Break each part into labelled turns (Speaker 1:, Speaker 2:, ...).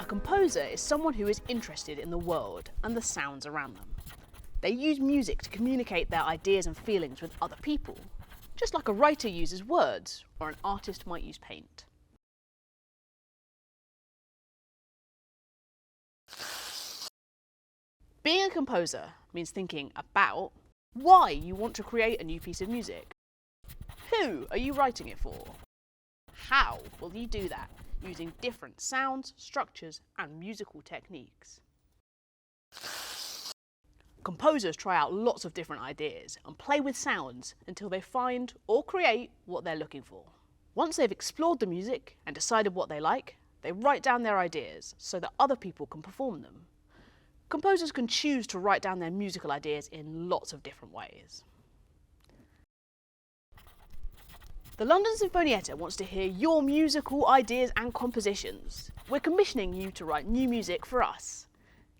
Speaker 1: composer is someone who is interested in the world and the sounds around them. They use music to communicate their ideas and feelings with other people, just like a writer uses words or an artist might use paint. Being a composer means thinking about why you want to create a new piece of music. Who are you writing it for? How will you do that using different sounds, structures, and musical techniques? Composers try out lots of different ideas and play with sounds until they find or create what they're looking for. Once they've explored the music and decided what they like, they write down their ideas so that other people can perform them. Composers can choose to write down their musical ideas in lots of different ways. The London Sinfonietta wants to hear your musical ideas and compositions. We're commissioning you to write new music for us.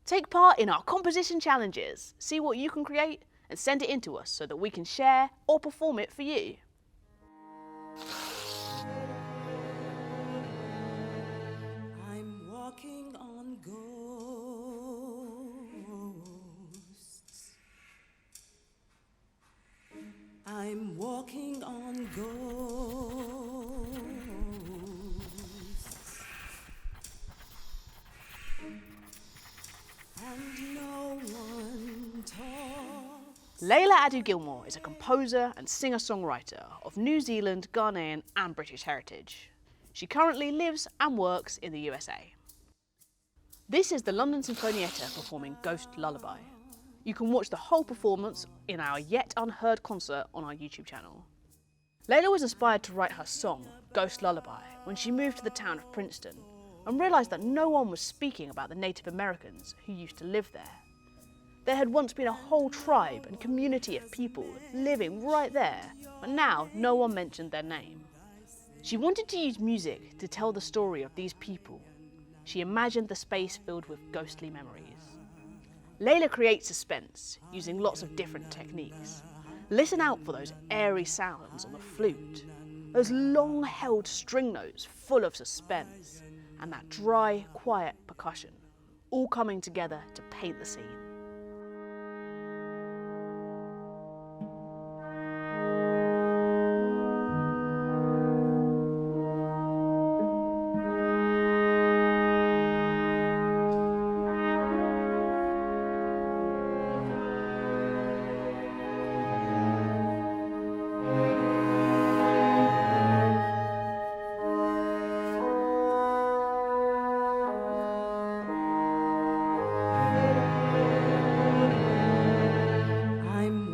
Speaker 1: Take part in our composition challenges, see what you can create and send it in to us so that we can share or perform it for you.
Speaker 2: I'm walking on ghosts. I'm walking on ghosts. And no one talks.
Speaker 1: Layla Adu-Gilmore is a composer and singer-songwriter of New Zealand, Ghanaian and British heritage. She currently lives and works in the USA. This is the London Sinfonietta performing Ghost Lullaby. You can watch the whole performance in our Yet Unheard concert on our YouTube channel. Layla was inspired to write her song, Ghost Lullaby, when she moved to the town of Princeton and realised that no one was speaking about the Native Americans who used to live there. There had once been a whole tribe and community of people living right there, but now no one mentioned their name. She wanted to use music to tell the story of these people. She imagined the space filled with ghostly memories. Layla creates suspense using lots of different techniques. Listen out for those airy sounds on the flute, those long-held string notes full of suspense, and that dry, quiet percussion, all coming together to paint the scene.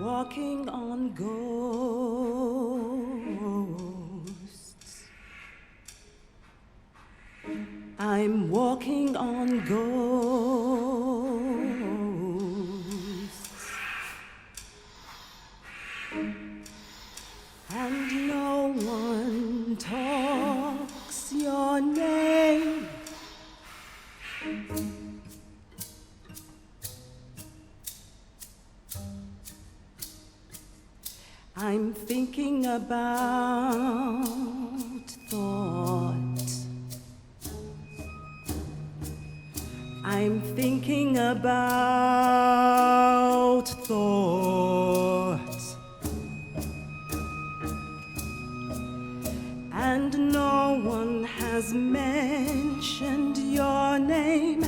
Speaker 2: Walking on ghosts. I'm walking on ghosts. And no one talks your name. I'm thinking about thought. I'm thinking about thought. And no one has mentioned your name.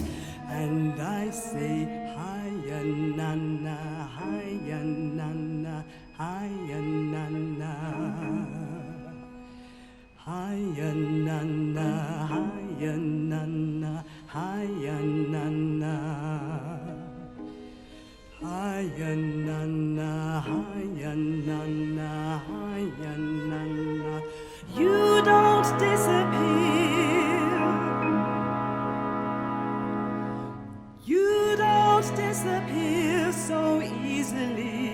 Speaker 2: And I say, hiya nana, hiya nana. Hiya nana, hiya nana, hiya nana, hiya nana, hiya nana, hiya nana, hiya nana. You don't disappear. You don't disappear so easily.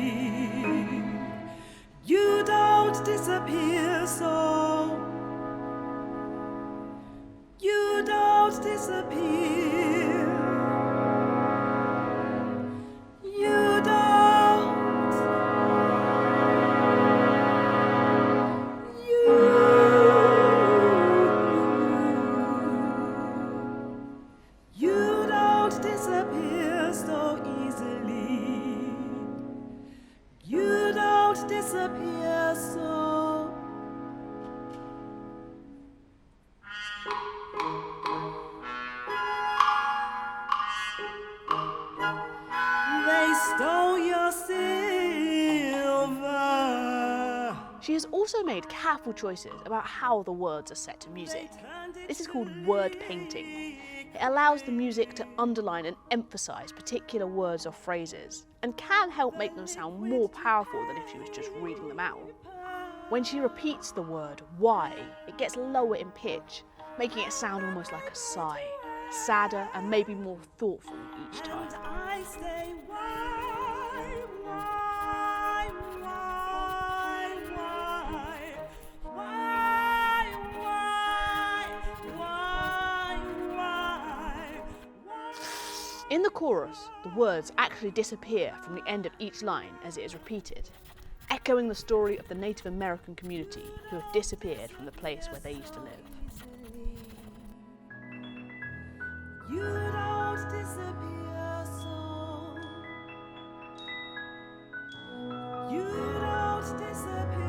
Speaker 1: also made careful choices about how the words are set to music. This is called word painting. It allows the music to underline and emphasise particular words or phrases, and can help make them sound more powerful than if she was just reading them out. When she repeats the word why, it gets lower in pitch, making it sound almost like a sigh, sadder and maybe more thoughtful each time.
Speaker 2: I say why.
Speaker 1: In the chorus, the words actually disappear from the end of each line as it is repeated, echoing the story of the Native American community who have disappeared from the place where they used to live.
Speaker 2: You don't disappear so. You don't disappear.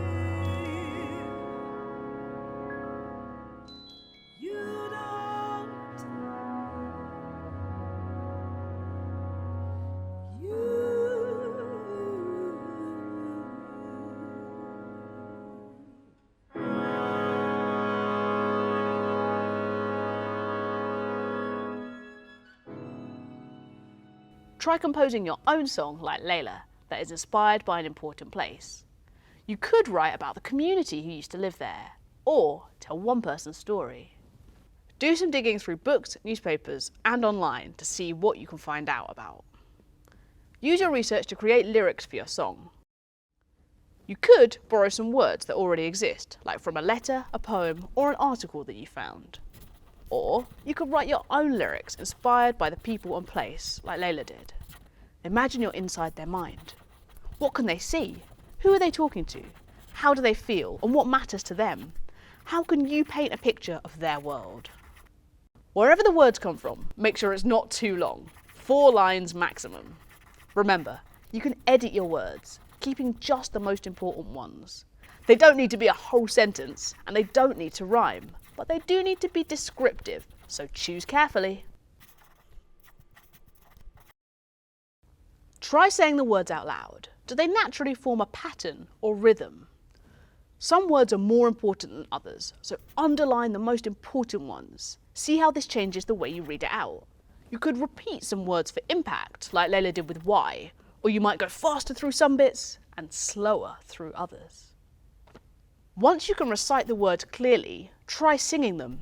Speaker 2: You don't.
Speaker 1: Try composing your own song like Layla that is inspired by an important place. You could write about the community who used to live there, or tell one person's story. Do some digging through books, newspapers and online to see what you can find out about. Use your research to create lyrics for your song. You could borrow some words that already exist, like from a letter, a poem or an article that you found. Or you could write your own lyrics inspired by the people and place, like Layla did. Imagine you're inside their mind. What can they see? Who are they talking to? How do they feel? And what matters to them? How can you paint a picture of their world? Wherever the words come from, make sure it's not too long. 4 lines maximum. Remember, you can edit your words, keeping just the most important ones. They don't need to be a whole sentence, and they don't need to rhyme, but they do need to be descriptive, so choose carefully. Try saying the words out loud. Do they naturally form a pattern or rhythm? Some words are more important than others, so underline the most important ones. See how this changes the way you read it out. You could repeat some words for impact, like Layla did with why, or you might go faster through some bits and slower through others. Once you can recite the words clearly, try singing them.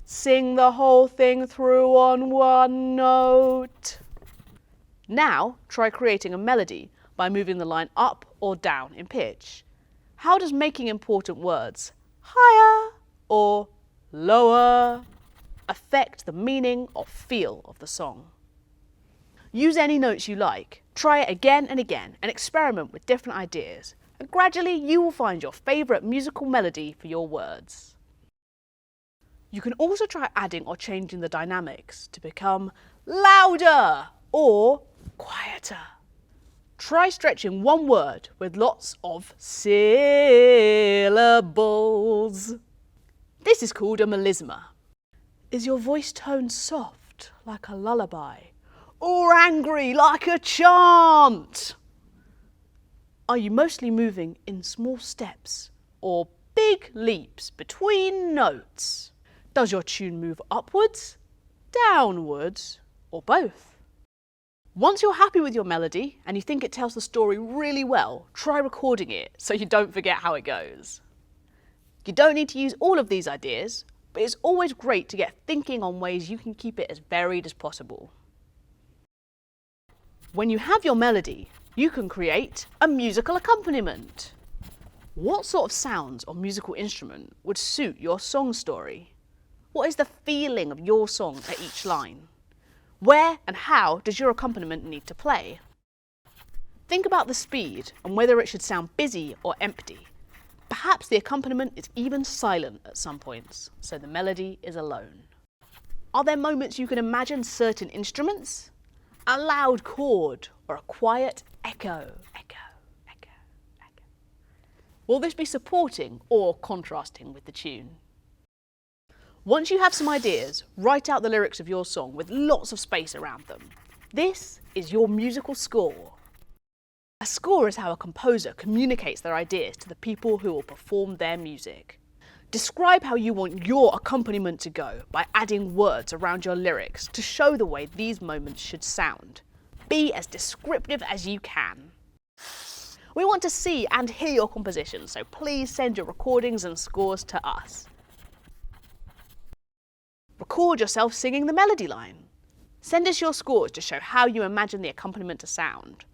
Speaker 1: Sing the whole thing through on one note. Now, try creating a melody by moving the line up or down in pitch. How does making important words, higher or lower, affect the meaning or feel of the song? Use any notes you like, try it again and again, and experiment with different ideas. And gradually you will find your favourite musical melody for your words. You can also try adding or changing the dynamics to become louder or quieter. Try stretching one word with lots of syllables. This is called a melisma. Is your voice tone soft like a lullaby or angry like a chant? Are you mostly moving in small steps or big leaps between notes? Does your tune move upwards, downwards, or both? Once you're happy with your melody and you think it tells the story really well, try recording it so you don't forget how it goes. You don't need to use all of these ideas, but it's always great to get thinking on ways you can keep it as varied as possible. When you have your melody, you can create a musical accompaniment. What sort of sounds or musical instrument would suit your song story? What is the feeling of your song at each line? Where and how does your accompaniment need to play? Think about the speed and whether it should sound busy or empty. Perhaps the accompaniment is even silent at some points, so the melody is alone. Are there moments you can imagine certain instruments? A loud chord or a quiet echo, echo, echo, echo. Will this be supporting or contrasting with the tune? Once you have some ideas, write out the lyrics of your song with lots of space around them. This is your musical score. A score is how a composer communicates their ideas to the people who will perform their music. Describe how you want your accompaniment to go by adding words around your lyrics to show the way these moments should sound. Be as descriptive as you can. We want to see and hear your compositions, so please send your recordings and scores to us. Record yourself singing the melody line. Send us your scores to show how you imagine the accompaniment to sound.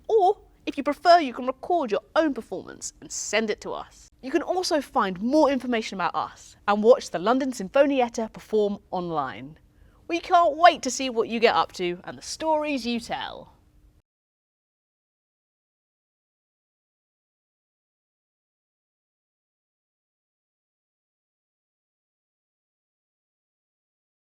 Speaker 1: Or, if you prefer, you can record your own performance and send it to us. You can also find more information about us and watch the London Sinfonietta perform online. We can't wait to see what you get up to and the stories you tell.